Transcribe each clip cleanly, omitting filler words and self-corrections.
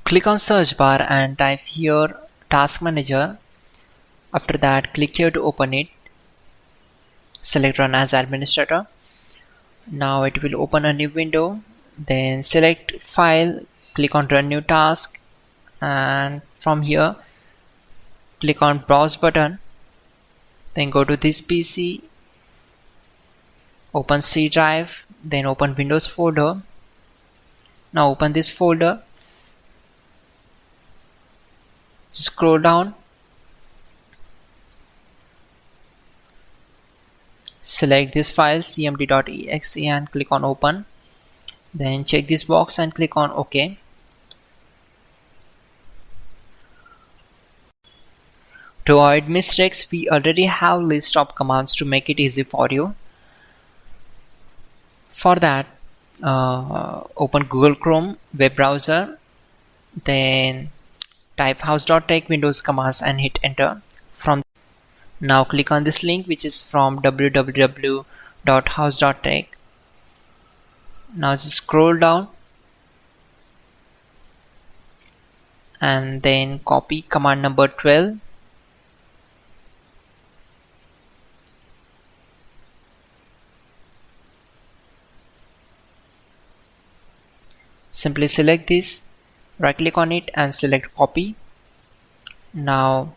Click on search bar and type here task manager. After that, click here to open it. Select run as administrator. Now it will open a new window. Then select file, click on run new task, and from here click on browse button. Then go to this PC, open C drive, then open Windows folder. Now open this folder, scroll down, select this file cmd.exe and click on open. Then check this box and click on OK. To avoid mistakes, we already have list of commands to make it easy for you. For that, open Google Chrome web browser, then type hows.tech Windows commands and hit enter. Now click on this link, which is from www.hows.tech. Now just scroll down and then copy command number 12. Simply select this, right click on it and select copy. Now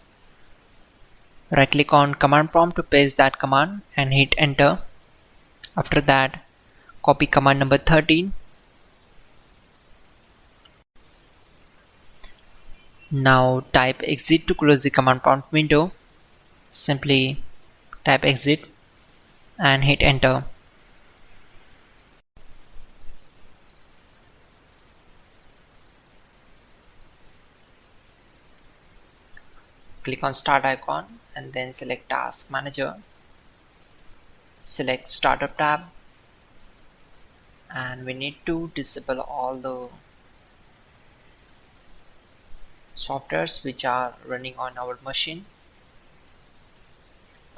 right click on command prompt to paste that command and hit enter. After that, copy command number 13. Now type exit to close the command prompt window. Simply type exit and hit enter. Click on start icon and then select task manager. Select startup tab, and we need to disable all the softwares which are running on our machine.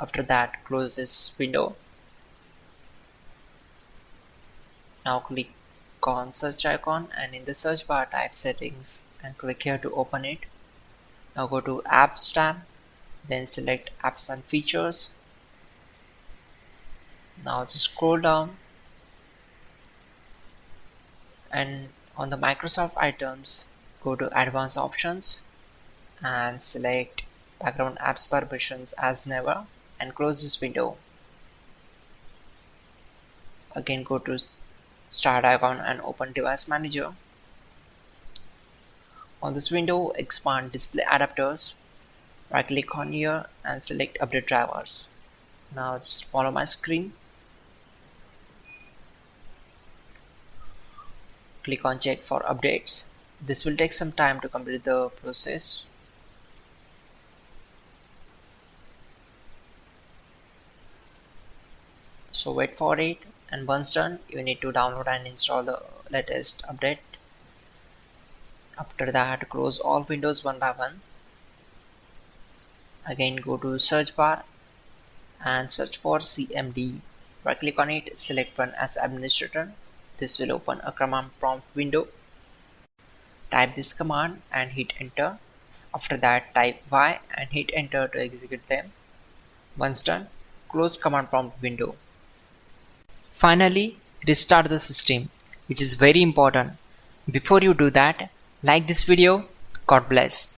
After that, close this window. Now click on search icon and in the search bar type settings and click here to open it. Now go to apps tab, then select apps and features. Now just scroll down and on the Microsoft items, go to advanced options and select background apps permissions as never and close this window. Again go to start icon and open device manager. On this window, expand display adapters. Right click on here and select update drivers. Now just follow my screen. Click on check for updates. This will take some time to complete the process. So wait for it, and once done, you need to download and install the latest update. After that, close all windows one by one. Again go to search bar and search for CMD. Right click on it, select run as administrator. This will open a command prompt window. Type this command and hit enter. After that, type Y and hit enter to execute them. Once done, close command prompt window. Finally, restart the system, which is very important. Before you do that, like this video. God bless.